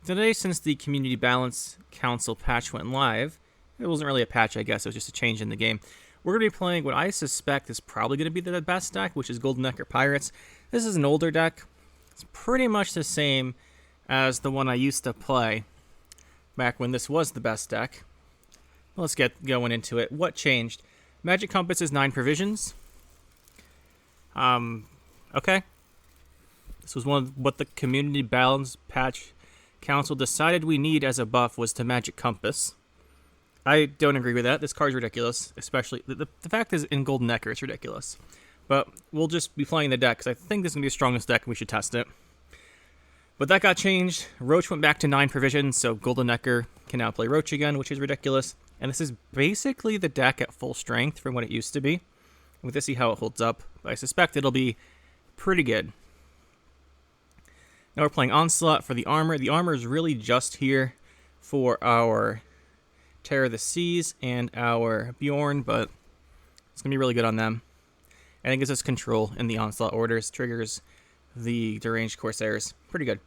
Today, since the Community Balance Council patch went live, it wasn't really a patch, I guess, it was just a change in the game. We're going to be playing what I suspect is probably going to be the best deck, which is Golden Nekker Pirates. This is an older deck. It's pretty much the same as the one I used to play back when this was the best deck. Let's get going into it. What changed? Magic Compass is 9 provisions. Okay. This was one of what the Community Balance Patch Council decided we need as a buff was to Magic Compass. I don't agree with that. This card's ridiculous, especially the fact is in Golden Nekker it's ridiculous. But we'll just be playing the deck because I think this is going to be the strongest deck and we should test it. But that got changed. Roach went back to 9 provisions, so Golden Nekker can now play Roach again, which is ridiculous. And this is basically the deck at full strength from what it used to be. We'll have to see how it holds up, but I suspect it'll be pretty good. Now we're playing Onslaught for the armor. The armor is really just here for our Terror of the Seas and our Bjorn, but it's going to be really good on them. And it gives us control in the Onslaught orders, triggers the deranged Corsairs. Pretty good.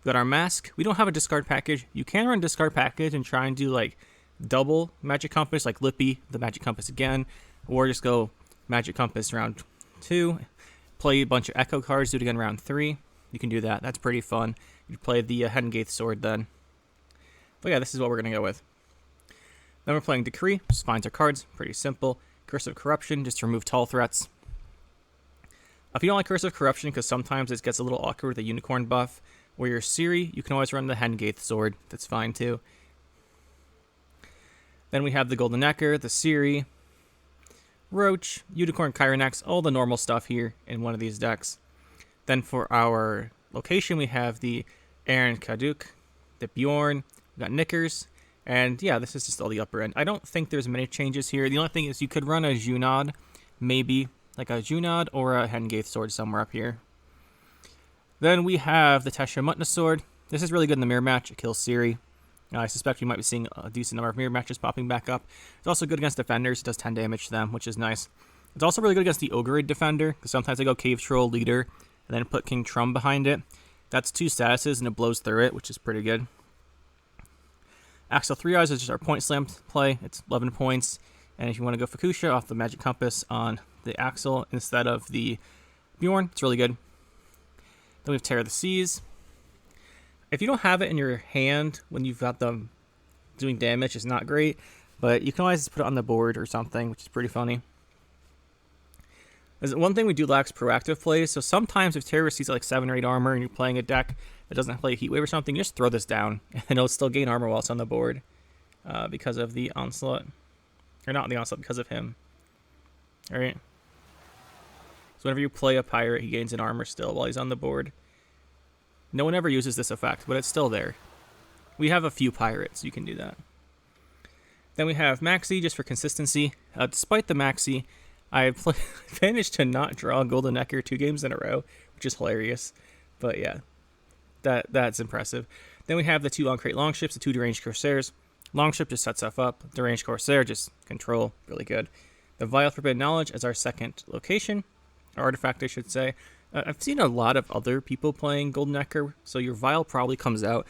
We got our Mask. We don't have a discard package. You can run discard package and try and do like double Magic Compass, like Lippy, the Magic Compass again, or just go Magic Compass round 2, play a bunch of Echo cards, do it again round 3. You can do that. That's pretty fun. You play the Hedengate Sword then. But yeah, this is what we're going to go with. Then we're playing Decree, just finds our cards. Pretty simple. Curse of Corruption, just to remove tall threats. If you don't like Curse of Corruption, because sometimes it gets a little awkward with the Unicorn buff, where you're Siri, you can always run the Hedengate Sword. That's fine too. Then we have the Golden Nekker, the Siri, Roach, Unicorn Kyrenex, all the normal stuff here in one of these decks. Then for our location, we have the Aaron Kaduk, the Bjorn, we got Knickers, and yeah, this is just all the upper end. I don't think there's many changes here. The only thing is you could run a Junod, maybe, like a Junod or a Hedengate Sword somewhere up here. Then we have the Tesha Mutna Sword. This is really good in the mirror match. It kills Siri. I suspect we might be seeing a decent number of mirror matches popping back up. It's also good against defenders. It does 10 damage to them, which is nice. It's also really good against the Ogre Defender, because sometimes they go Cave Troll, Leader, and then put King Trum behind it. That's 2 statuses, and it blows through it, which is pretty good. Axel 3 Eyes is just our point slam play. It's 11 points. And if you want to go Fukusha off the Magic Compass on the Axel instead of the Bjorn, it's really good. Then we have Terror of the Seas. If you don't have it in your hand when you've got them doing damage, it's not great. But you can always put it on the board or something, which is pretty funny. There's one thing we do lack is proactive plays. So sometimes if Terror sees like 7 or 8 armor and you're playing a deck that doesn't play Heat Wave or something, you just throw this down and it'll still gain armor while it's on the board because of the Onslaught. Or not the Onslaught, because of him. Alright. So whenever you play a pirate, he gains an armor still while he's on the board. No one ever uses this effect, but it's still there. We have a few pirates, you can do that. Then we have Maxi, just for consistency. Despite the Maxi, I managed to not draw Golden Nekker 2 games in a row, which is hilarious. But yeah, that's impressive. Then we have the 2 on-crate Longships, the 2 deranged Corsairs. Longship just sets stuff up. Deranged Corsair, just control, really good. The Vial of Forbidden Knowledge as our second location, or artifact I should say. I've seen a lot of other people playing Golden Nekker, so your Vial probably comes out,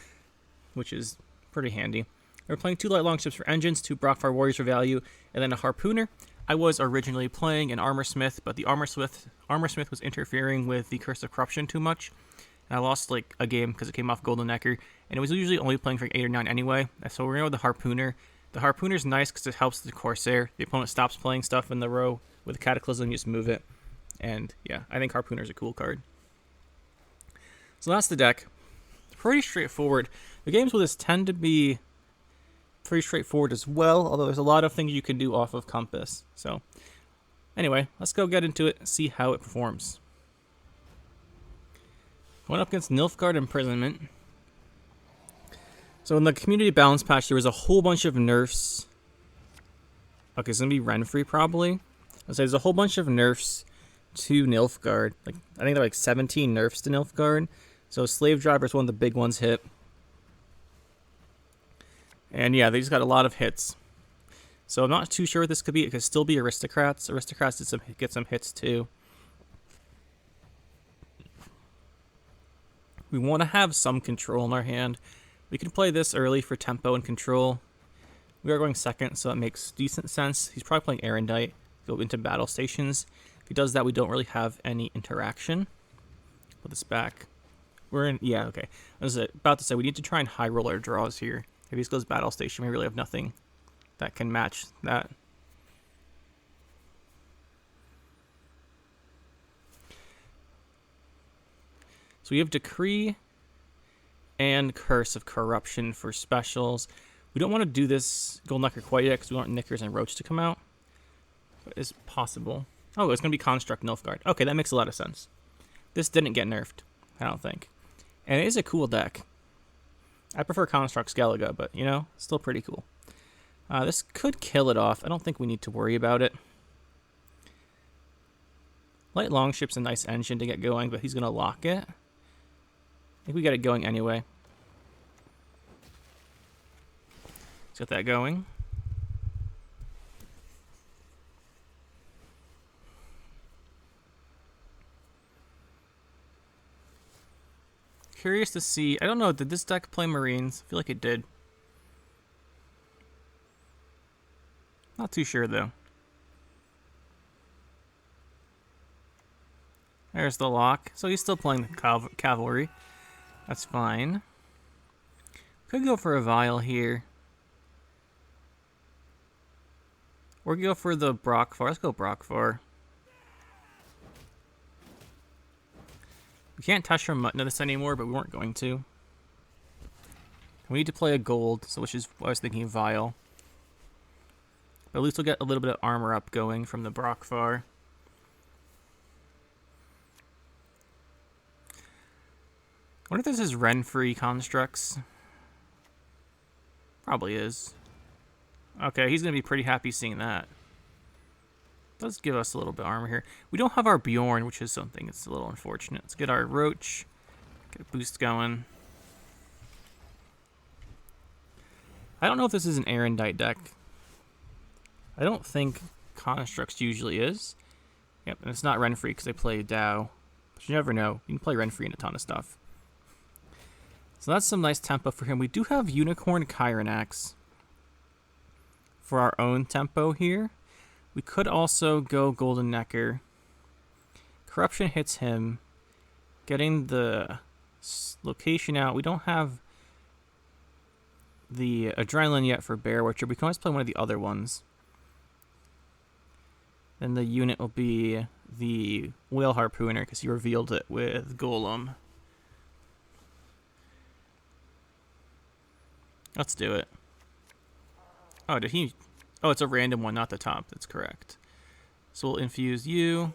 which is pretty handy. We're playing 2 light Longships for engines, 2 Brockfire Warriors for value, and then a Harpooner. I was originally playing an Armor Smith, but the Armor Smith was interfering with the Curse of Corruption too much. And I lost like a game because it came off Golden Nekker, and it was usually only playing for 8 or 9 anyway. So we're going to go with the Harpooner. The Harpooner's nice because it helps the Corsair. The opponent stops playing stuff in the row with Cataclysm, you just move it. And yeah, I think Harpooner's a cool card. So that's the deck. Pretty straightforward. The games with this tend to be pretty straightforward as well, although there's a lot of things you can do off of Compass. So anyway, let's go get into it and see how it performs. Going up against Nilfgaard Imprisonment. So in the Community Balance patch, there was a whole bunch of nerfs. Okay, it's going to be Renfrey probably. I'll say there's a whole bunch of nerfs to Nilfgaard. Like I think there are like 17 nerfs to Nilfgaard. So Slave Driver is one of the big ones hit. And yeah, they just got a lot of hits. So I'm not too sure what this could be. It could still be Aristocrats. Aristocrats get some hits too. We want to have some control in our hand. We can play this early for tempo and control. We are going second, so that makes decent sense. He's probably playing Erendite. Go into battle stations. If he does that, we don't really have any interaction. Put this back. We're in, yeah, okay. I was about to say, we need to try and high roll our draws here. If he goes battle station, we really have nothing that can match that. So we have Decree and Curse of Corruption for specials. We don't want to do this Golden Nekker quite yet because we want Knickers and Roach to come out. But it's possible. Oh, it's going to be Construct Nilfgaard. Okay, that makes a lot of sense. This didn't get nerfed, I don't think. And it is a cool deck. I prefer Construct Skellige, but, you know, still pretty cool. This could kill it off. I don't think we need to worry about it. Light Longship's a nice engine to get going, but he's going to lock it. I think we got it going anyway. Let's get that going. Curious to see. I don't know. Did this deck play Marines? I feel like it did. Not too sure, though. There's the lock. So he's still playing the cavalry. That's fine. Could go for a Vial here. Or go for the Brockfar. Let's go Brockfar. We can't touch our Mutton of this anymore, but we weren't going to. We need to play a gold, so which is what I was thinking, Vial. But at least we'll get a little bit of armor up going from the Brockfar. I wonder if this is Ren-free constructs. Probably is. Okay, he's going to be pretty happy seeing that. Let's give us a little bit of armor here. We don't have our Bjorn, which is something that's a little unfortunate. Let's get our Roach. Get a boost going. I don't know if this is an Erendite deck. I don't think Constructs usually is. Yep, and it's not Ren-free because they play Dow. But you never know. You can play Ren-free in a ton of stuff. So that's some nice tempo for him. We do have Unicorn Kyrenax for our own tempo here. We could also go Golden Nekker. Corruption hits him. Getting the location out. We don't have the Adrenaline yet for Bear Witcher. We can always play one of the other ones. Then the unit will be the Whale Harpooner because he revealed it with Golem. Let's do it. Oh, did he? Oh, it's a random one, not the top. That's correct. So we'll infuse you.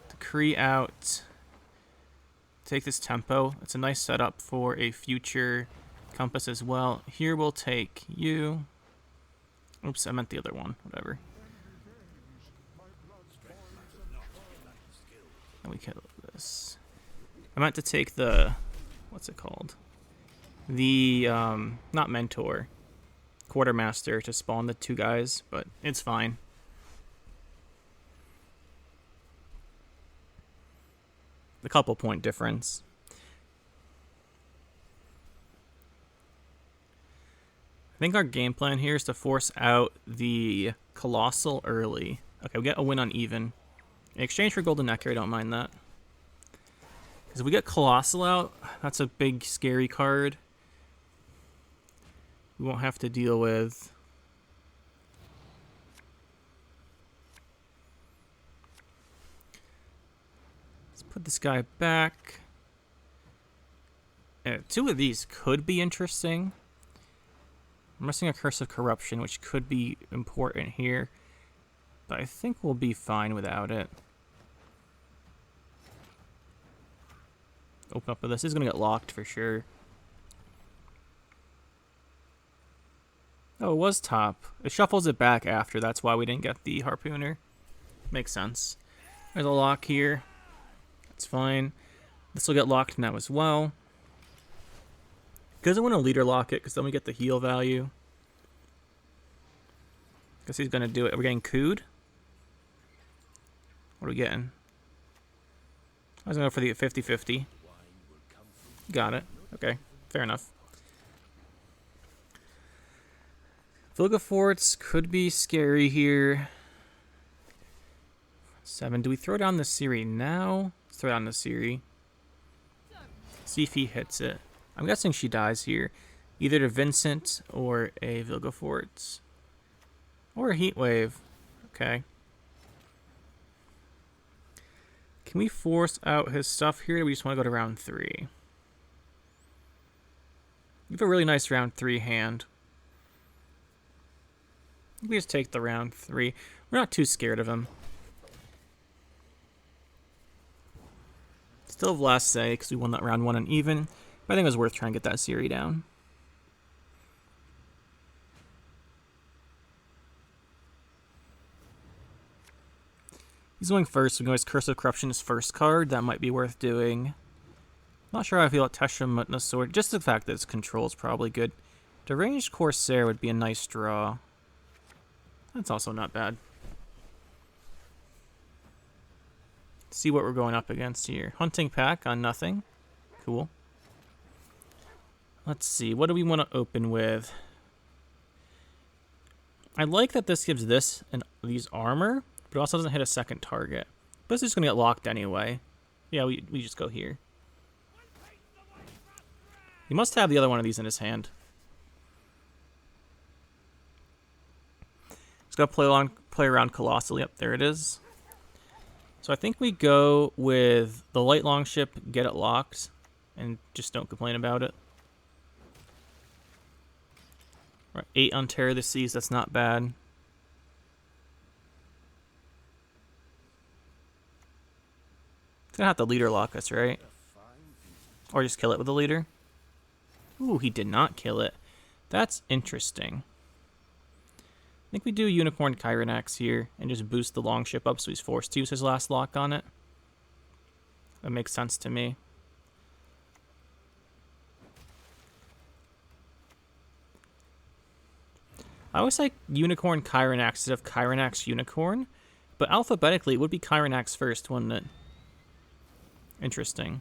Decree out. Take this tempo. It's a nice setup for a future compass as well. Here we'll take you. Oops, I meant the other one. Whatever. And we kill this. I meant to take the... What's it called? The, not Mentor. Quartermaster to spawn the two guys, but it's fine. A couple point difference. I think our game plan here is to force out the Colossal early. Okay, we get a win on even. In exchange for Golden Nekker, I don't mind that. Because if we get Colossal out, that's a big, scary card. We won't have to deal with. Let's put this guy back. Two of these could be interesting. I'm missing a Curse of Corruption, which could be important here. But I think we'll be fine without it. Open up with this. This is going to get locked for sure. Oh, it was top. It shuffles it back after. That's why we didn't get the Harpooner. Makes sense. There's a lock here. That's fine. This will get locked now as well. Doesn't want to leader lock it because then we get the heal value. Guess he's going to do it. Are we getting cooed? What are we getting? I was going to go for the 50-50. Got it. Okay, fair enough. Vilgefortz could be scary here. 7. Do we throw down the Siri now? Let's throw down the Siri. See if he hits it. I'm guessing she dies here. Either to Vincent or a Vilgefortz. Or a Heatwave. Okay. Can we force out his stuff here, or do we just want to go to round 3? We have a really nice round 3 hand. We just take the round 3. We're not too scared of him. Still have last say because we won that round 1 and even. But I think it was worth trying to get that Siri down. He's going first. We can always Curse of Corruption his first card. That might be worth doing. Not sure how I feel about Tesha Mutna's Sword. Just the fact that its control is probably good. Deranged Corsair would be a nice draw. That's also not bad. See what we're going up against here. Hunting Pack on nothing. Cool. Let's see. What do we want to open with? I like that this gives this and these armor, but it also doesn't hit a second target. But this is going to get locked anyway. Yeah, we just go here. He must have the other one of these in his hand. Just got to play around Colossal. Yep, there it is. So I think we go with the Light Longship, get it locked, and just don't complain about it. Right, 8 on Terror of the Seas, that's not bad. It's gonna have to leader lock us, right? Or just kill it with the leader. Ooh, he did not kill it. That's interesting. I think we do Unicorn Kyrenax here and just boost the Longship up so he's forced to use his last lock on it. That makes sense to me. I always like Unicorn Kyrenax instead of Kyrenax Unicorn, but alphabetically it would be Kyrenax first, wouldn't it? Interesting.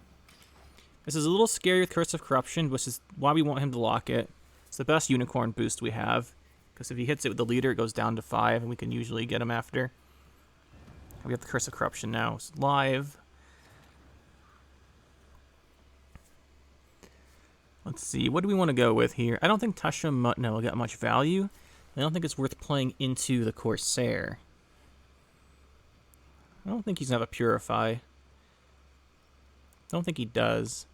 This is a little scary with Curse of Corruption, which is why we want him to lock it. It's the best Unicorn boost we have. Because if he hits it with the leader, it goes down to 5, and we can usually get him after. We have the Curse of Corruption now. It's live. Let's see. What do we want to go with here? I don't think Tesha Mutna will get much value. I don't think it's worth playing into the Corsair. I don't think he's going to have a Purify. I don't think he does.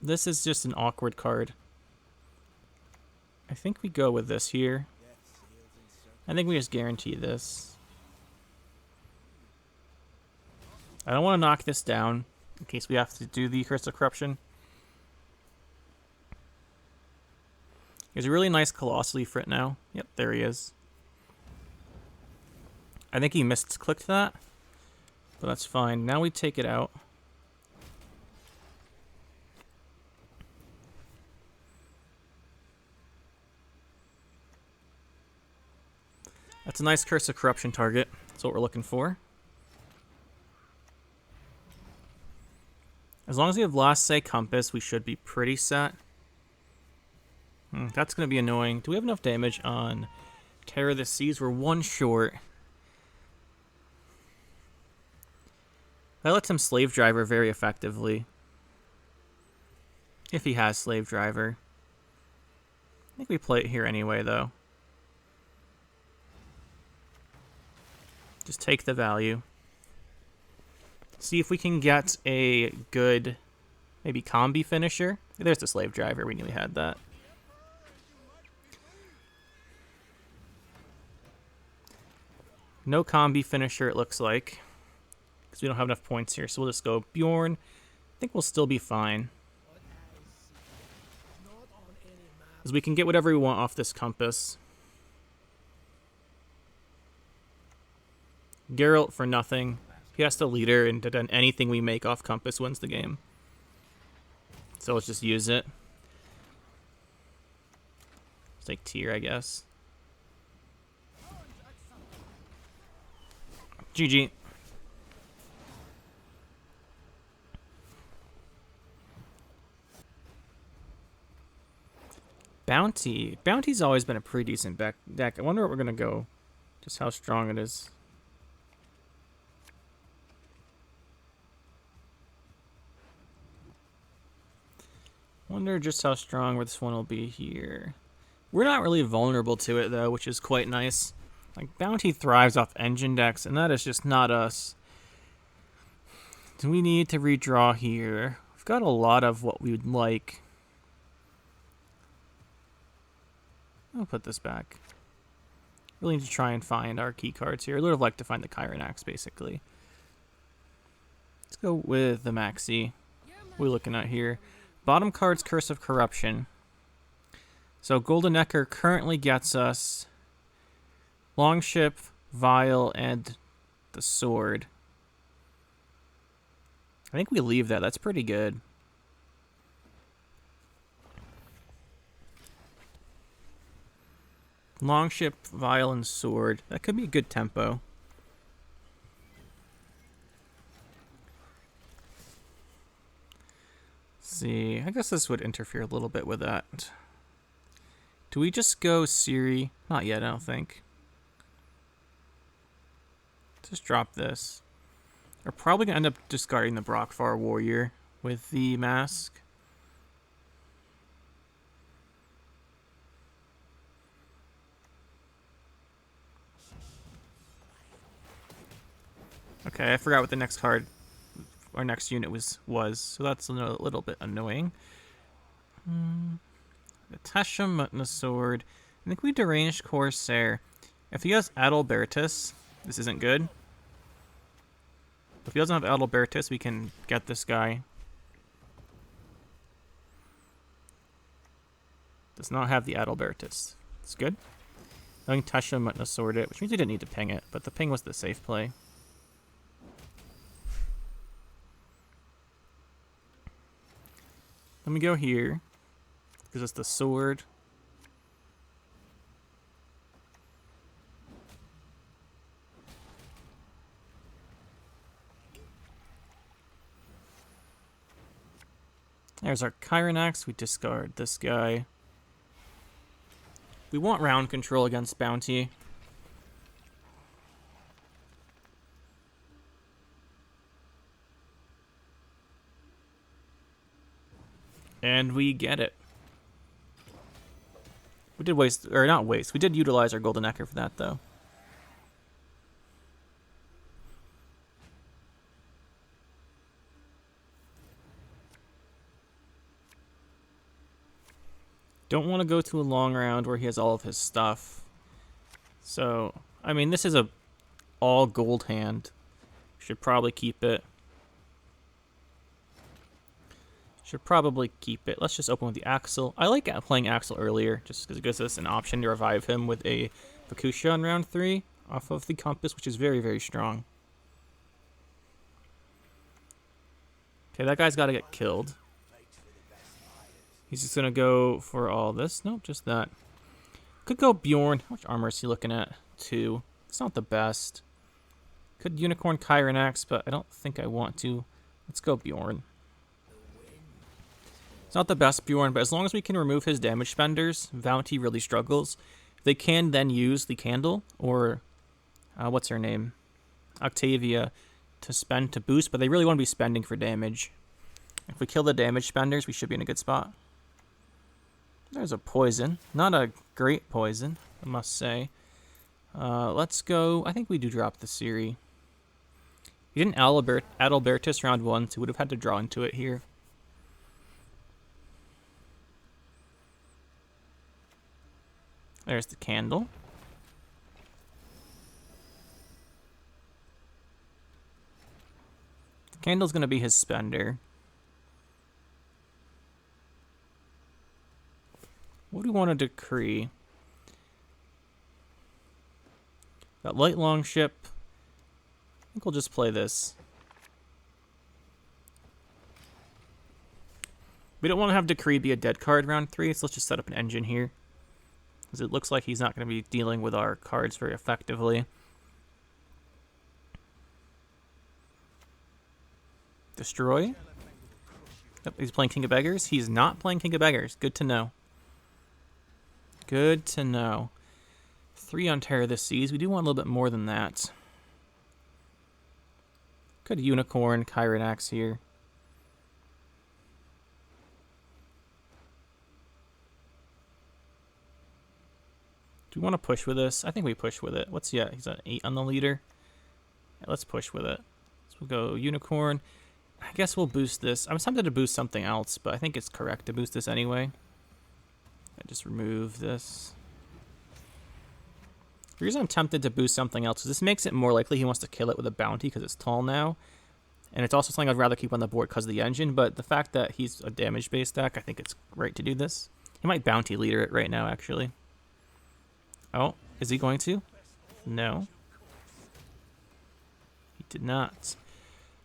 This is just an awkward card. I think we go with this here. I think we just guarantee this. I don't want to knock this down in case we have to do the Curse of Corruption. There's a really nice Colossal Ifrit now. Yep, there he is. I think he misclicked that, but that's fine. Now we take it out. That's a nice Curse of Corruption target. That's what we're looking for. As long as we have Last Say Compass, we should be pretty set. That's going to be annoying. Do we have enough damage on Terror of the Seas? We're 1 short. That lets him Slave Driver very effectively. If he has Slave Driver. I think we play it here anyway, though. Just take the value. See if we can get a good, maybe combi finisher. There's the Slave Driver. We knew we had that. No combi finisher, it looks like. Because we don't have enough points here. So we'll just go Bjorn. I think we'll still be fine. Because we can get whatever we want off this compass. Geralt for nothing. He has to leader, and then anything we make off compass wins the game. So let's just use it. It's like tier, I guess. GG. Bounty Bounty. Bounty's always been a pretty decent deck. I wonder what we're going to go. Just how strong it is. Wonder just how strong this one will be here. We're not really vulnerable to it, though, which is quite nice. Like, Bounty thrives off engine decks, and that is just not us. Do we need to redraw here? We've got a lot of what we would like. I'll put this back. Really need to try and find our key cards here. I would have liked to find the Chiron Axe, basically. Let's go with the Maxi. What are we looking at here? Bottom card's Curse of Corruption. So Golden Nekker currently gets us Longship, Vial, and the Sword. I think we leave that. That's pretty good. Longship, Vial, and Sword. That could be a good tempo. Let's see. I guess this would interfere a little bit with that. Do we just go Siri? Not yet, I don't think. Just drop this. We're probably going to end up discarding the Brockfar Warrior with the mask. Okay, I forgot what the next card, our next unit was, so that's a little bit annoying. The Teshem and the Sword. I think we deranged Corsair. If he has Adalbertus, this isn't good. If he doesn't have Adalbertus, we can get this guy. Does not have the Adalbertus. It's good. I think Teshem and the Sword it, which means we didn't need to ping it, but the ping was the safe play. Let me go here, because it's the Sword. There's our Chiron Axe. We discard this guy. We want round control against Bounty. And we get it. We did waste, or not waste, we did utilize our Golden Nekker for that, though. Don't want to go to a long round where he has all of his stuff. So, I mean, this is a all gold hand. Should probably keep it. Should probably keep it. Let's just open with the Axel. I like playing Axel earlier, just because it gives us an option to revive him with a Fukusha on round 3 off of the Compass, which is very, very strong. Okay, that guy's got to get killed. He's just going to go for all this. Nope, just that. Could go Bjorn. How much armor is he looking at? 2. It's not the best. Could Unicorn Chiron Axe, but I don't think I want to. Let's go Bjorn. It's not the best Bjorn, but as long as we can remove his damage spenders, Bounty really struggles. They can then use the Candle, or what's her name? Octavia, to spend to boost, but they really want to be spending for damage. If we kill the damage spenders, we should be in a good spot. There's a poison. Not a great poison, I must say. Let's go. I think we do drop the Siri. He didn't Adalbertus round 1, so we would have had to draw into it here. There's the Candle. The Candle's going to be his spender. What do we want to decree? Got Light Longship. I think we'll just play this. We don't want to have Decree be a dead card round 3, so let's just set up an engine here. Because it looks like he's not going to be dealing with our cards very effectively. Destroy. Yep, he's playing King of Beggars. He's not playing King of Beggars. Good to know. Good to know. 3 on Terror of the Seas. We do want a little bit more than that. Could Unicorn, Chiron Axe here. Do we want to push with this? I think we push with it. What's he at? He's at 8 on the leader. Yeah, let's push with it. So we'll go Unicorn. I guess we'll boost this. I was tempted to boost something else, but I think it's correct to boost this anyway. I just remove this. The reason I'm tempted to boost something else is this makes it more likely he wants to kill it with a bounty because it's tall now. And it's also something I'd rather keep on the board because of the engine, but the fact that he's a damage-based deck, I think it's right to do this. He might bounty leader it right now, actually. Oh, is he going to? No. He did not.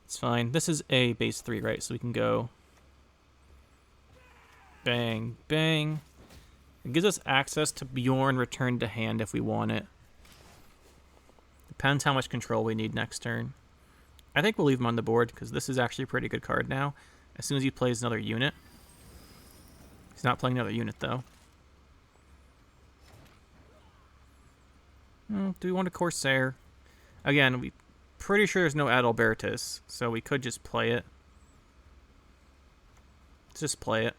It's fine. This is a base 3, right? So we can go bang, bang. It gives us access to Bjorn return to hand if we want it. Depends how much control we need next turn. I think we'll leave him on the board because this is actually a pretty good card now. As soon as he plays another unit. He's not playing another unit though. Do we want a Corsair? Again, we pretty sure there's no Adalbertus, so we could just play it. Let's just play it.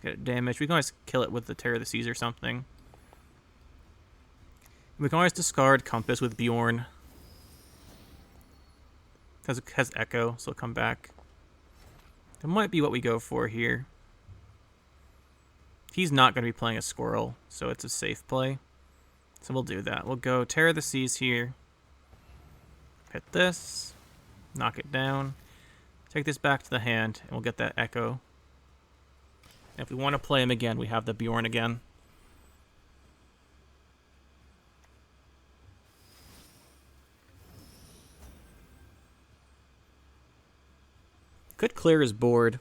Get it damaged. We can always kill it with the Terror of the Seas or something. We can always discard Compass with Bjorn. Has Echo, so it'll come back. That might be what we go for here. He's not going to be playing a Squirrel, so it's a safe play. So we'll do that. We'll go Terror of the Seas here. Hit this. Knock it down. Take this back to the hand, and we'll get that Echo. And if we want to play him again, we have the Bjorn again. Could clear his board.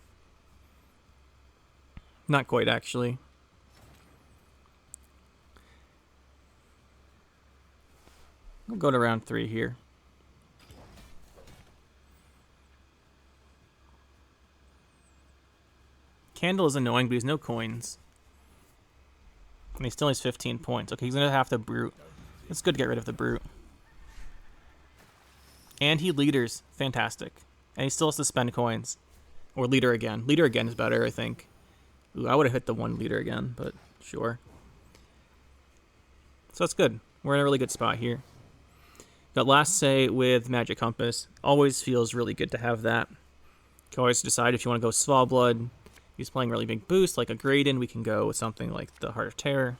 Not quite, actually. We'll go to round 3 here. Candle is annoying, but he has no coins. And he still has 15 points. Okay, he's going to have the Brute. It's good to get rid of the Brute. And he leaders. Fantastic. And he still has to spend coins. Or leader again. Leader again is better, I think. Ooh, I would have hit the 1 leader again, but sure. So that's good. We're in a really good spot here. Got last say with Magic Compass. Always feels really good to have that. You can always decide if you want to go Svalblood. He's playing really big boost, like a Graydon. We can go with something like the Heart of Terror.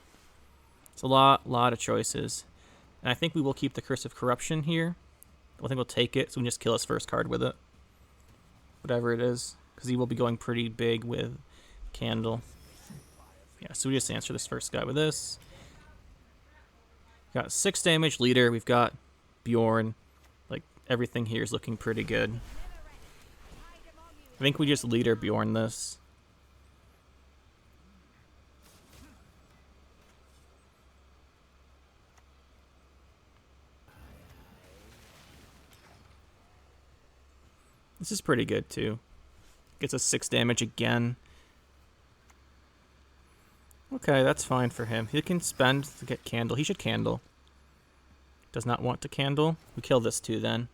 It's a lot of choices. And I think we will keep the Curse of Corruption here. I think we'll take it, so we can just kill his first card with it. Whatever it is. Because he will be going pretty big with Candle. Yeah, so we just answer this first guy with this. Got 6 damage leader. We've got Bjorn. Like, everything here is looking pretty good. I think we just leader Bjorn this. This is pretty good, too. Gets us 6 damage again. Okay, that's fine for him. He can spend to get Candle. He should Candle. Does not want to Candle. We kill this too, then.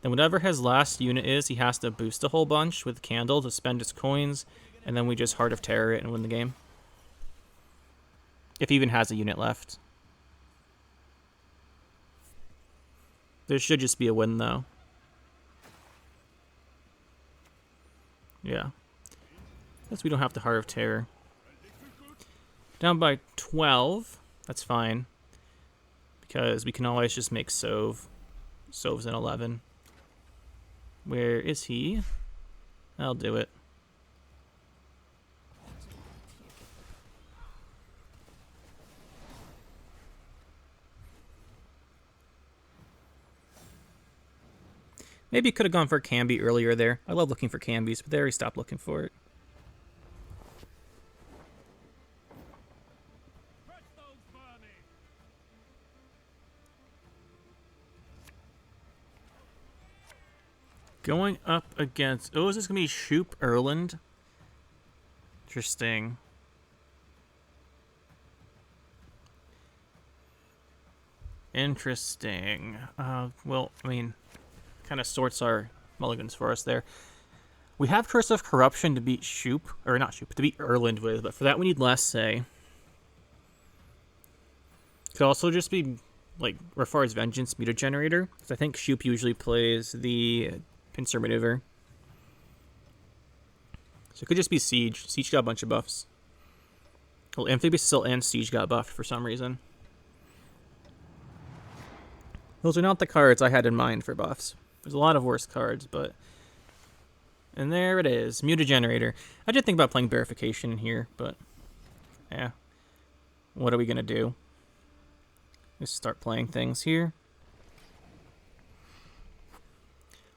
Then whatever his last unit is, he has to boost a whole bunch with Candle to spend his coins, and then we just Heart of Terror it and win the game. If he even has a unit left. There should just be a win, though. Yeah. Guess we don't have the Heart of Terror. Down by 12. That's fine. Because we can always just make Sove. Sove's an 11. Where is he? I'll do it. Maybe could have gone for a Camby earlier there. I love looking for Cambys, but there he stopped looking for it. Going up against... Oh, is this going to be Shoop Erland? Interesting. Interesting. Well, I mean, kind of sorts our mulligans for us there. We have Curse of Corruption to beat Shoop, or not Shoop, to beat Erland with, but for that we need less say. Could also just be, like, Rafar's Vengeance Mutagenerator, because I think Shoop usually plays the Pincer Maneuver. So it could just be Siege. Siege got a bunch of buffs. Well, Amphibious Assault and Siege got buffed for some reason. Those are not the cards I had in mind for buffs. There's a lot of worse cards, but... And there it is, Mutagenerator. I did think about playing Verification in here, but... Yeah. What are we going to do? Just start playing things here.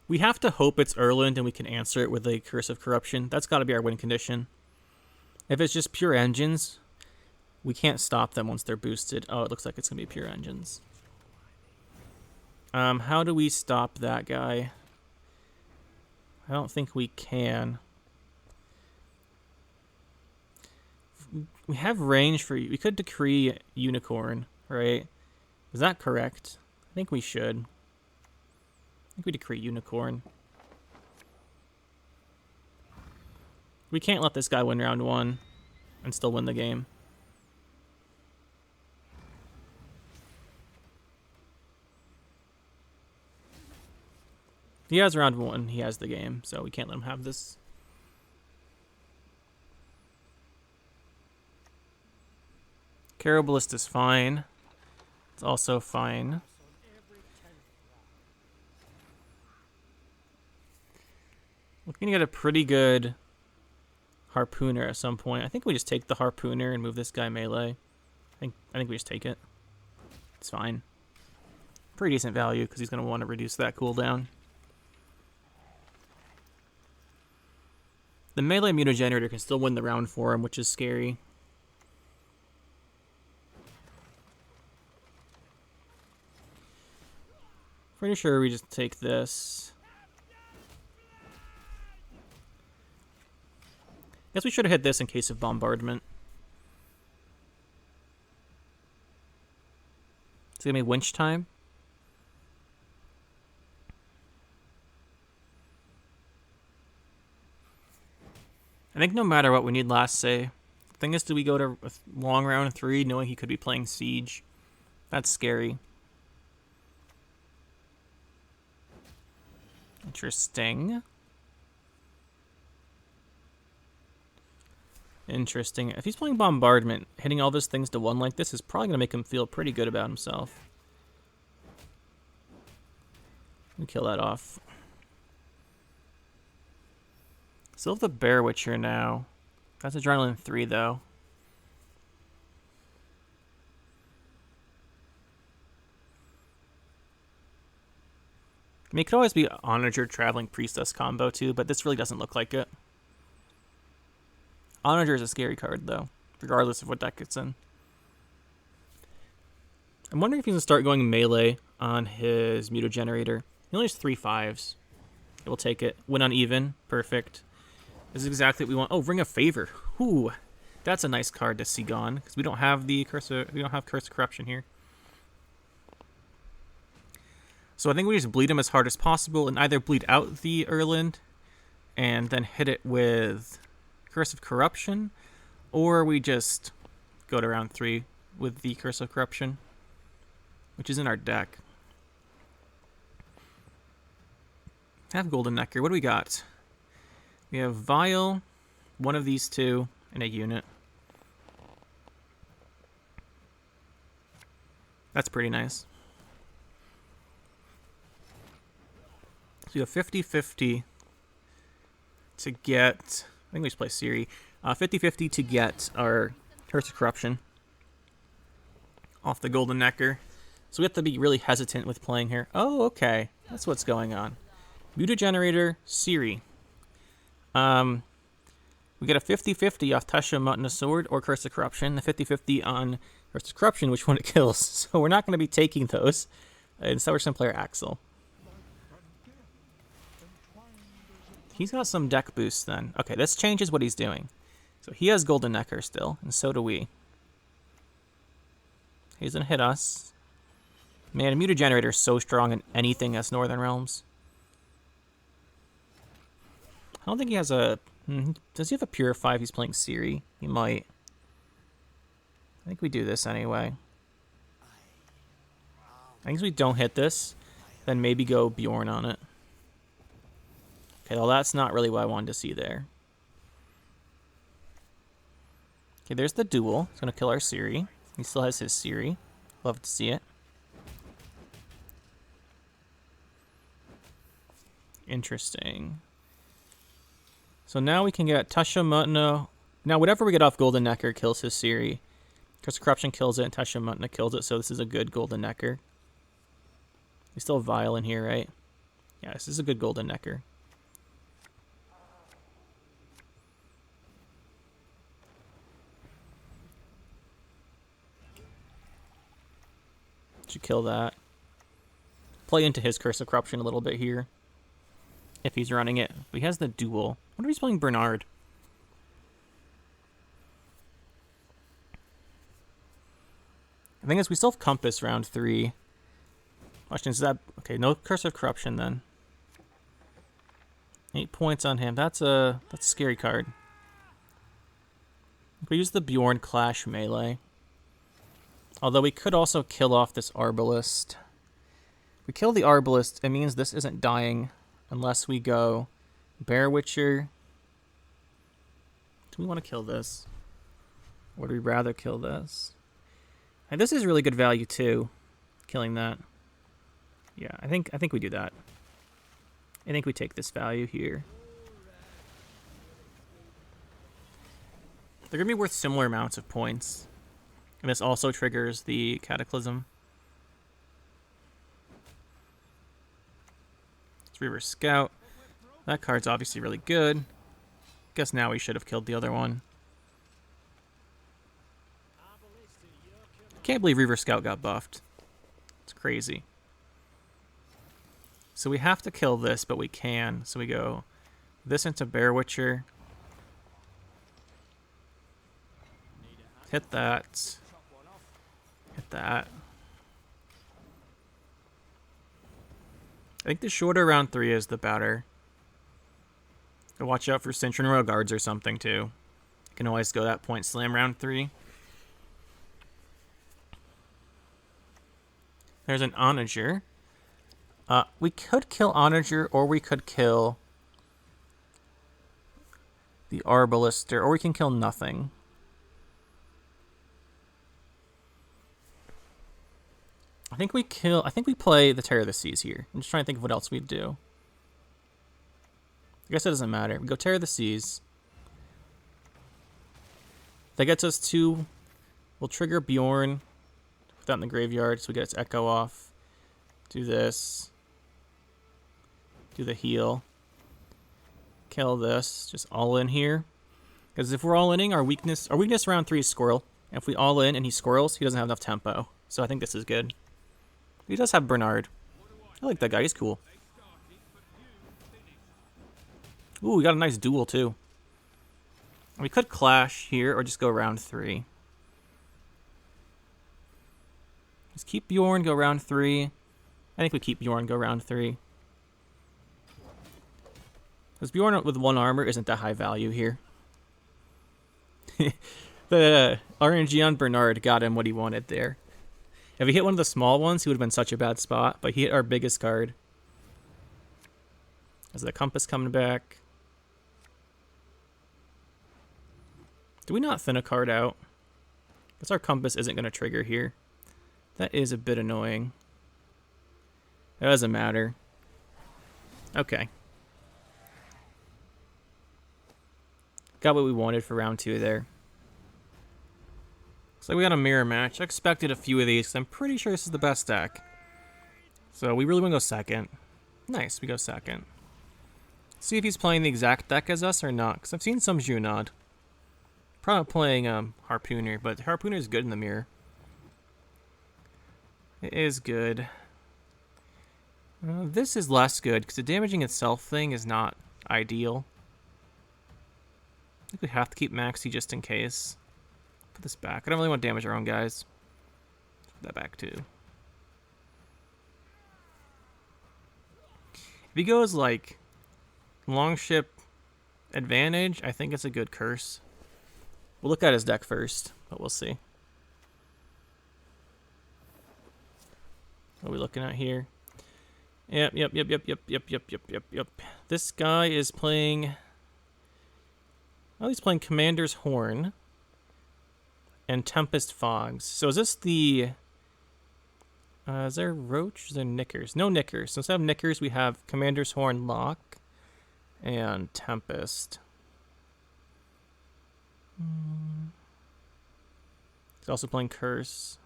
We have to hope it's Erland and we can answer it with a Curse of Corruption. That's got to be our win condition. If it's just pure engines, we can't stop them once they're boosted. Oh, it looks like it's going to be pure engines. How do we stop that guy? I don't think we can. We have range for... We could decree Unicorn, right? Is that correct? I think we should. I think we decree Unicorn. We can't let this guy win round 1 and still win the game. He has round 1, he has the game, so we can't let him have this. Carabalist is fine. It's also fine. We're gonna get a pretty good Harpooner at some point. I think we just take the Harpooner and move this guy melee. I think we just take it. It's fine. Pretty decent value because he's gonna want to reduce that cooldown. The melee Mutagenerator can still win the round for him, which is scary. Pretty sure we just take this. Guess we should have hit this in case of bombardment. It's gonna be winch time. I think no matter what, we need last say. The thing is, do we go to a long round 3 knowing he could be playing Siege? That's scary. Interesting. Interesting. If he's playing Bombardment, hitting all those things to 1 like this is probably going to make him feel pretty good about himself. Let me kill that off. Still have the Bear Witcher now. That's Adrenaline 3, though. I mean, it could always be Onager Traveling Priestess combo, too, but this really doesn't look like it. Onager is a scary card, though, regardless of what deck it's in. I'm wondering if he's going to start going melee on his Mutagenerator. He only has 3 5s. We'll take it. Win on even. Perfect. This is exactly what we want. Oh, Ring of Favor. Ooh, that's a nice card to see gone, because we don't have the Curse of Corruption here. So I think we just bleed him as hard as possible and either bleed out the Erland and then hit it with Curse of Corruption, or we just go to round 3 with the Curse of Corruption, which is in our deck. Have Golden Nekker. What do we got? We have Vial, one of these 2, and a unit. That's pretty nice. So you have 50-50 to get... I think we just play Siri. 50-50 to get our Curse of Corruption off the Golden Nekker. So we have to be really hesitant with playing here. Oh, okay. That's what's going on. Mutagenerator, Siri. We get a 50-50 off Tesha, Mutton, a Sword, or Curse of Corruption. The 50-50 on Curse of Corruption, which one it kills. So we're not going to be taking those. Instead, we're just going to play our Axel. He's got some deck boosts then. Okay, this changes what he's doing. So he has Golden Nekker still, and so do we. He's gonna hit us. Man, a Mutagenerator is so strong in anything that's Northern Realms. I don't think he has a... does he have a Purify if he's playing Ciri? He might. I think we do this anyway. I think if we don't hit this, then maybe go Bjorn on it. Okay, well that's not really what I wanted to see there. Okay, there's the duel. It's going to kill our Ciri. He still has his Ciri. Love to see it. Interesting. So now we can get Tasha Mutna. Now whatever we get off Golden Nekker kills his Ciri. Curse of Corruption kills it and Tasha Mutna kills it, so this is a good Golden Nekker. We still have Vile in here, right? Yeah, this is a good Golden Nekker. Should kill that. Play into his Curse of Corruption a little bit here. If he's running it. But he has the duel. I wonder if he's playing Bernard. The thing is, we still have Compass round 3. Question is that... Okay, no Curse of Corruption then. 8 points on him. That's a scary card. We use the Bjorn Clash melee. Although we could also kill off this Arbalist. If we kill the Arbalist, it means this isn't dying unless we go Bear Witcher. Do we want to kill this? Or would we rather kill this? And this is really good value too, killing that. Yeah, I think we do that. I think we take this value here. They're going to be worth similar amounts of points. And this also triggers the Cataclysm. Let's Reaver Scout. That card's obviously really good. Guess now we should have killed the other one. Can't believe Reaver Scout got buffed. It's crazy. So we have to kill this, but we can. So we go this into Bear Witcher. Hit that. Hit that. I think the shorter round 3 is the better. So watch out for Centurion Royal Guards or something too. You can always go that point slam round 3. There's an Onager. We could kill Onager, or we could kill the Arbalist, or we can kill nothing. I think we play the Terror of the Seas here. I'm just trying to think of what else we'd do. I guess it doesn't matter. We go Terror of the Seas. That gets us to... We'll trigger Bjorn. Put that in the graveyard so we get its Echo off. Do this. Do the heal. Kill this. Just all in here. Because if we're all inning, our weakness round 3 is Squirrel. And if we all in and he squirrels, he doesn't have enough tempo. So I think this is good. He does have Bernard. I like that guy. He's cool. Ooh, we got a nice duel too. We could clash here or just go round 3. Just keep Bjorn, go round 3. I think we keep Bjorn, go round 3. Because Bjorn with 1 armor isn't that high value here. The RNG on Bernard got him what he wanted there. If he hit one of the small ones, he would have been such a bad spot, but he hit our biggest card. Is the Compass coming back? Do we not thin a card out? Guess our Compass isn't going to trigger here. That is a bit annoying. It doesn't matter. Okay. Got what we wanted for round 2 there. Looks like we got a mirror match. I expected a few of these because I'm pretty sure this is the best deck. So we really want to go second. Nice, we go second. See if he's playing the exact deck as us or not, because I've seen some Junod. Probably playing Harpooner, but Harpooner is good in the mirror. It is good. This is less good, because the damaging itself thing is not ideal. I think we have to keep Maxi just in case. Put this back. I don't really want to damage our own guys. Put that back too. If he goes like Longship advantage, I think it's a good curse. We'll look at his deck first, but we'll see. What are we looking at here? Yep. This guy is playing... Oh, he's playing Commander's Horn and Tempest Fogs. So is this the... is there Roach? Is there Knickers? No Knickers. So instead of Knickers, we have Commander's Horn, Lock, and Tempest. He's also playing Curse.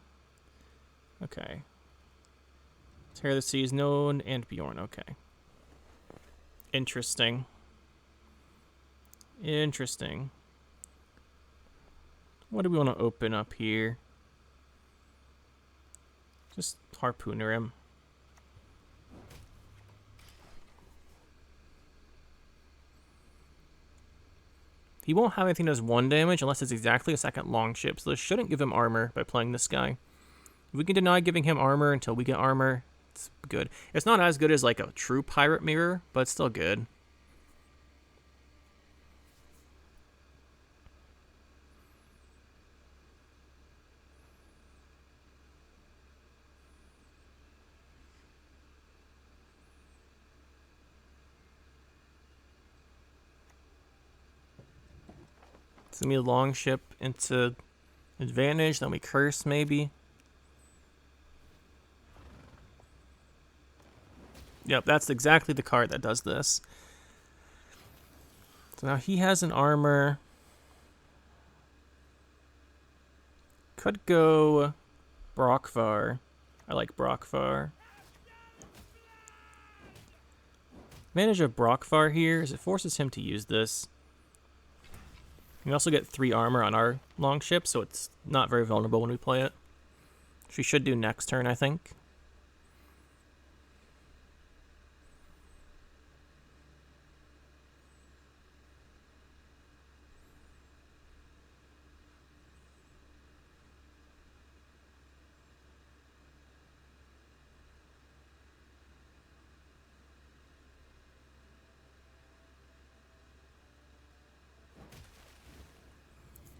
Okay. Tear of the Seas, Known, and Bjorn. Okay. Interesting. Interesting. What do we want to open up here? Just Harpooner him. He won't have anything that does 1 damage unless it's exactly a second Longship, so this shouldn't give him armor by playing this guy. If we can deny giving him armor until we get armor, it's good. It's not as good as like a true Pirate Mirror, but it's still good. It's gonna be a Longship into advantage, then we curse maybe. Yep, that's exactly the card that does this. So now he has an armor. Could go Brockvar. I like Brockvar. Advantage of Brockvar here is it forces him to use this. We also get 3 armor on our Longship, so it's not very vulnerable when we play it. Which we should do next turn, I think.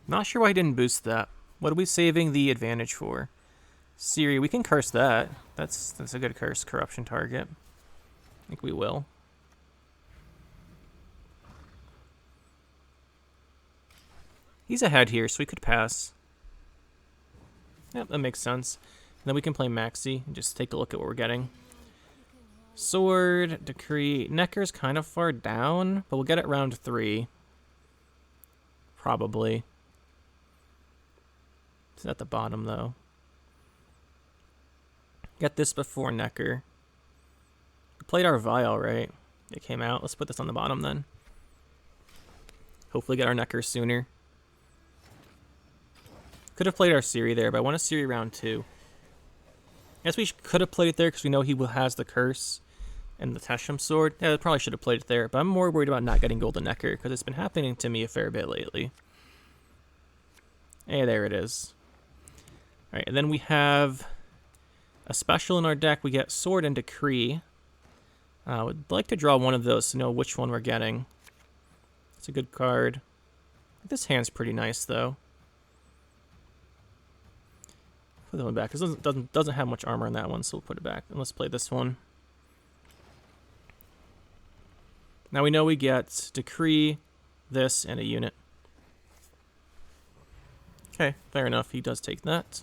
Not sure why he didn't boost that. What are we saving the advantage for? Siri, we can curse that. That's a good curse. Corruption target. I think we will. He's ahead here, so we could pass. Yep, that makes sense. And then we can play Maxi and just take a look at what we're getting. Sword, Decree. Nekker's kind of far down, but we'll get it round 3. Probably. It's at the bottom, though. Get this before Nekker. We played our Vial, right? It came out. Let's put this on the bottom, then. Hopefully get our Nekker sooner. Could have played our Siri there, but I want a Siri round 2. I guess we could have played it there because we know he has the Curse and the Tesham Sword. Yeah, I probably should have played it there, but I'm more worried about not getting Golden Nekker because it's been happening to me a fair bit lately. Hey, there it is. Alright, and then we have a special in our deck. We get Sword and Decree. Would like to draw one of those to know which one we're getting. It's a good card. This hand's pretty nice, though. Put that one back. This doesn't have much armor on that one, so we'll put it back. And let's play this one. Now we know we get Decree, this, and a unit. Okay, fair enough. He does take that.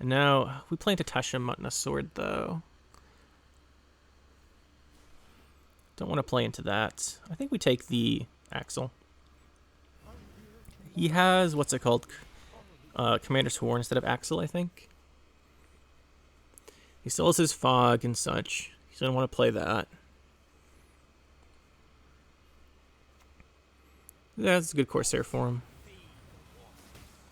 And now, we play into Tesham and a sword, though. Don't want to play into that. I think we take the Axle. He has, what's it called? Commander's Horn instead of Axle, I think. He still has his Fog and such. He doesn't want to play that. Yeah, that's a good Corsair for him.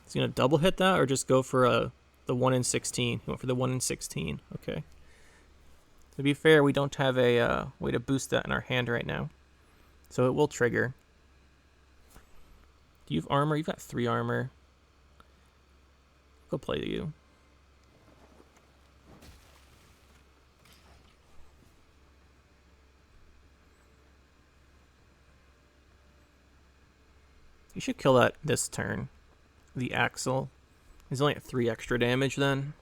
Is he going to double hit that or just go for the 1 in 16? He went for the 1 in 16. Okay. To be fair, we don't have a way to boost that in our hand right now. So it will trigger. Do you have armor? You've got 3 armor. Go play to you. You should kill that this turn. The Axle. He's only at 3 extra damage then.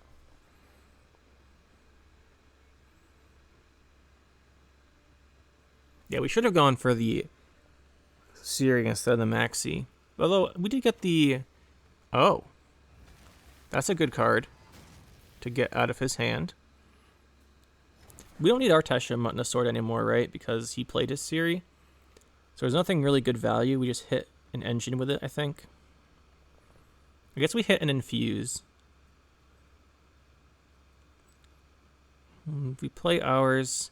Yeah, we should have gone for the Siri instead of the Maxi. Although, we did get the... Oh. That's a good card to get out of his hand. We don't need Artesha Mutton of Sword anymore, right? Because he played his Siri. So there's nothing really good value. We just hit an engine with it, I think. I guess we hit an infuse. If we play ours...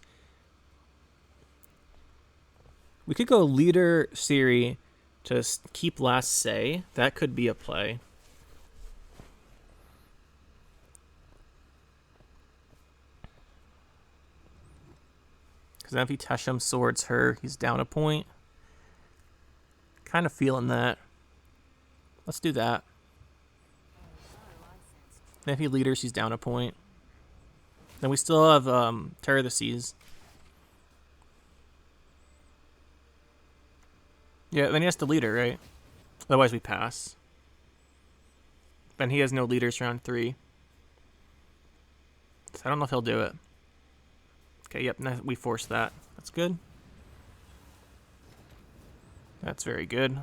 We could go leader Siri to keep last say. That could be a play. Because then if he Tesham swords her, he's down a point. Kind of feeling that. Let's do that. Then if he leaders, he's down a point. Then we still have Terror of the Seas. Yeah, then he has to leader, right? Otherwise we pass. Then he has no leaders round 3. So I don't know if he'll do it. Okay, yep, we forced that. That's good. That's very good.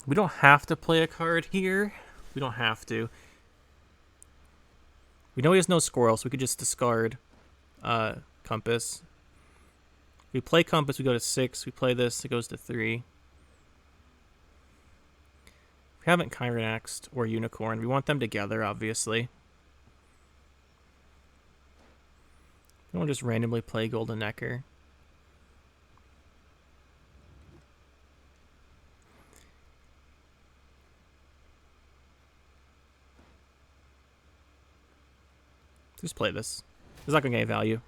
We don't have to play a card here. We don't have to. We know he has no squirrel, so we could just discard Compass. We play Compass, we go to 6. We play this, it goes to 3. We haven't Kyrenaxed or Unicorn. We want them together, obviously. We don't just randomly play Golden Nekker. Just play this. It's not going to get any value.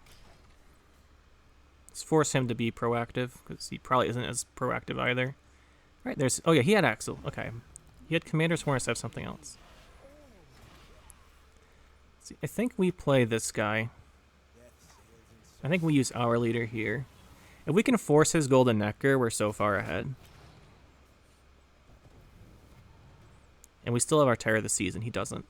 Let's force him to be proactive, because he probably isn't as proactive either. Right, there's... Oh yeah, he had Axel. Okay. He had Commander's Horn instead of something else. See, I think we play this guy. I think we use our leader here. If we can force his Golden Nekker, we're so far ahead. And we still have our Terror of the Seas, and he doesn't.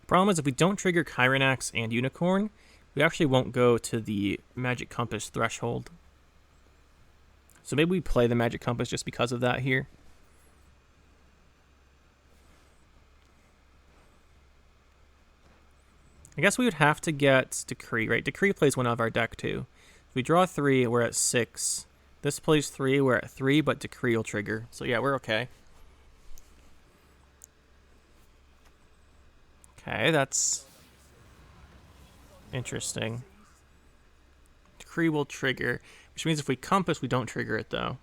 Problem is, if we don't trigger Kyrenax and Unicorn, we actually won't go to the Magic Compass threshold. So maybe we play the Magic Compass just because of that here. I guess we would have to get Decree, right? Decree plays one out of our deck too. If we draw 3, we're at 6. This plays 3, we're at 3, but Decree will trigger. So yeah, we're okay. Okay, that's interesting. Decree will trigger, which means if we Compass, we don't trigger it, though.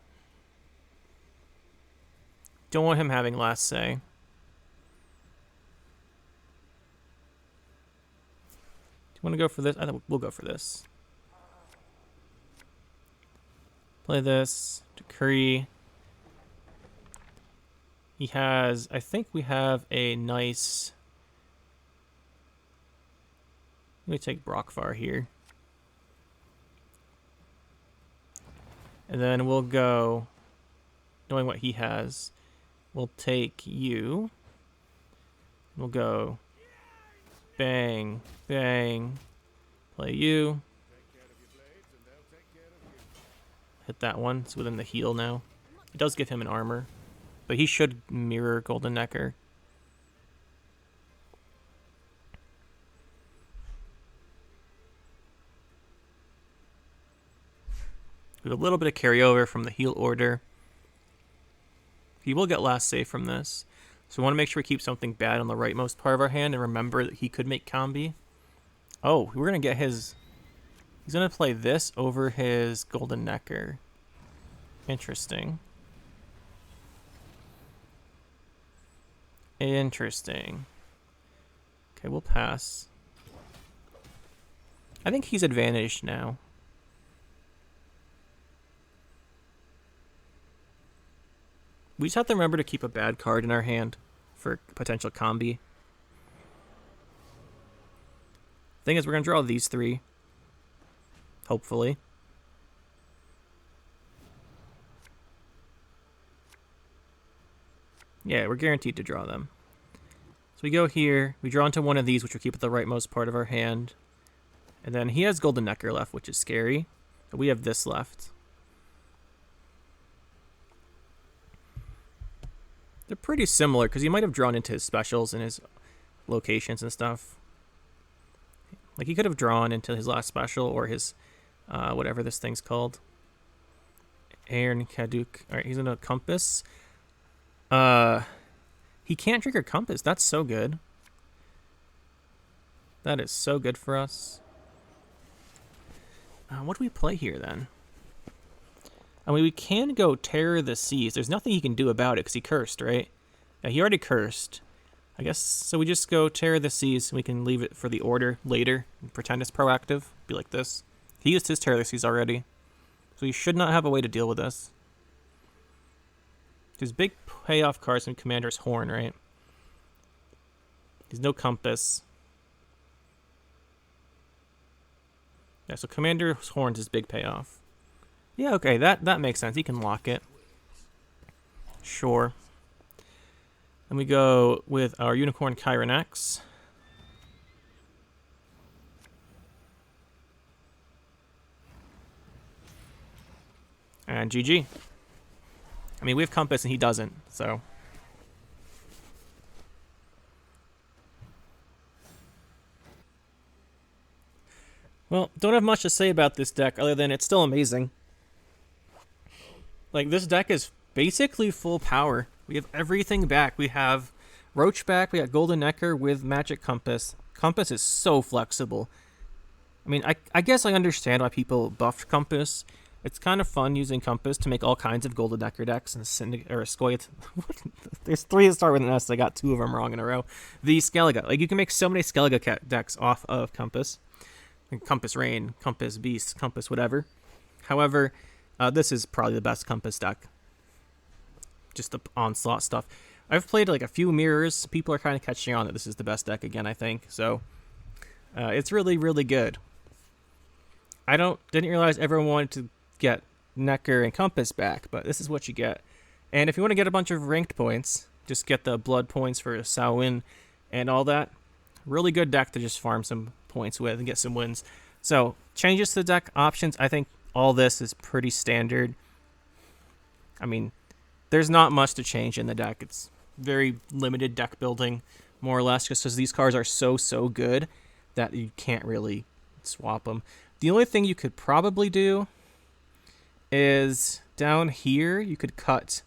Don't want him having last say. Do you want to go for this? I think we'll go for this. Play this. Decree. He has... I think we have a nice... Let me take Brockfar here. And then we'll go, knowing what he has, we'll take you. We'll go bang, bang, play you. Hit that one. It's within the heal now. It does give him an armor, but he should mirror Golden Nekker. With a little bit of carryover from the heal order. He will get last save from this. So we want to make sure we keep something bad on the rightmost part of our hand and remember that he could make combi. Oh, we're going to get his... He's going to play this over his Golden Nekker. Interesting. Interesting. Okay, we'll pass. I think he's advantaged now. We just have to remember to keep a bad card in our hand for potential combi. Thing is, we're going to draw these 3. Hopefully. Yeah, we're guaranteed to draw them. So we go here, we draw into one of these, which will keep at the rightmost part of our hand. And then he has Golden Nekker left, which is scary. But we have this left. They're pretty similar, because he might have drawn into his specials and his locations and stuff. Like, he could have drawn into his last special, or his, whatever this thing's called. Aaron Kaduk. Alright, he's in a compass. He can't trigger compass. That's so good. That is so good for us. What do we play here, then? I mean, we can go Terror the Seas. There's nothing he can do about it, because he cursed, right? Yeah, he already cursed. I guess, so we just go Terror the Seas, and we can leave it for the order later, and pretend it's proactive. Be like this. He used his Terror the Seas already. So he should not have a way to deal with this. There's big payoff cards from Commander's Horn, right? There's no compass. Yeah, so Commander's Horn's his big payoff. Yeah, okay, that makes sense. He can lock it. Sure. Then we go with our Unicorn Chiron X. And GG. I mean, we have compass and he doesn't, so. Well, don't have much to say about this deck other than it's still amazing. Like, this deck is basically full power. We have everything back. We have Roach back. We got Golden Nekker with Magic Compass. Compass is so flexible. I mean, I guess I understand why people buffed Compass. It's kind of fun using Compass to make all kinds of Golden Nekker decks and Skoit. There's 3 that start with an S. I got 2 of them wrong in a row. The Skellige. Like, you can make so many Skellige decks off of Compass. Like Compass Rain, Compass Beast, Compass whatever. However, this is probably the best Compass deck. Just the Onslaught stuff. I've played like a few mirrors. People are kind of catching on that this is the best deck again, I think. So, it's really, really good. I didn't realize everyone wanted to get Nekker and Compass back, but this is what you get. And if you want to get a bunch of ranked points, just get the blood points for Samhain and all that. Really good deck to just farm some points with and get some wins. So, changes to the deck, options, I think all this is pretty standard. I mean, there's not much to change in the deck. It's very limited deck building, more or less, just because these cards are so good that you can't really swap them. The only thing you could probably do is down here, you could cut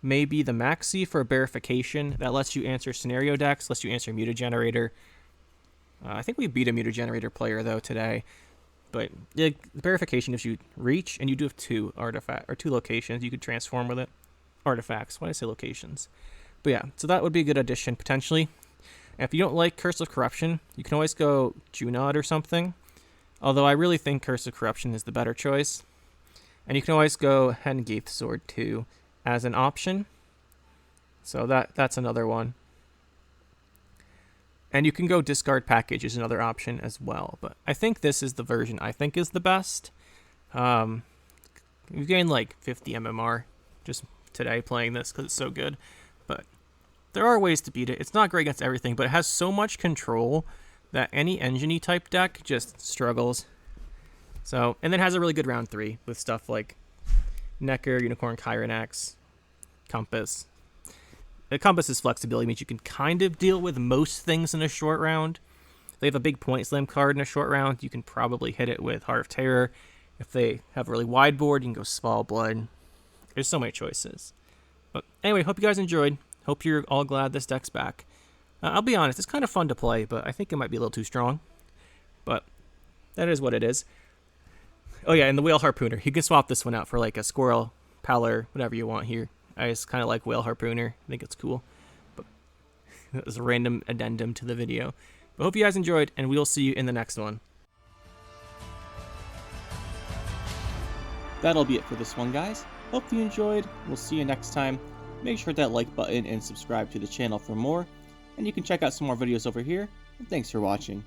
maybe the Maxi for verification. That lets you answer scenario decks, lets you answer Mutagenerator. I think we beat a Mutagenerator player, though, today. But yeah, verification gives you reach, and you do have 2 locations you could transform with it. Artifacts. Why did I say locations? But yeah, so that would be a good addition, potentially. And if you don't like Curse of Corruption, you can always go Junod or something. Although I really think Curse of Corruption is the better choice. And you can always go Hengeith Sword, too, as an option. So that's another one. And you can go Discard Package is another option as well. But I think this is the version I think is the best. We've gained like 50 MMR just today playing this because it's so good. But there are ways to beat it. It's not great against everything, but it has so much control that any engine-y type deck just struggles. So, and then has a really good round 3 with stuff like Nekker, Unicorn, Chiron X, Compass. The Compass's flexibility means you can kind of deal with most things in a short round. If they have a big point slam card in a short round, you can probably hit it with Heart of Terror. If they have a really wide board, you can go Small Blood. There's so many choices. But anyway, hope you guys enjoyed. Hope you're all glad this deck's back. I'll be honest, it's kind of fun to play, but I think it might be a little too strong. But that is what it is. Oh yeah, and the Whale Harpooner. You can swap this one out for like a Squirrel, Pallor, whatever you want here. I just kind of like Whale Harpooner. I think it's cool. But as a random addendum to the video. But hope you guys enjoyed, and we'll see you in the next one. That'll be it for this one, guys. Hope you enjoyed. We'll see you next time. Make sure to hit that like button and subscribe to the channel for more. And you can check out some more videos over here. And thanks for watching.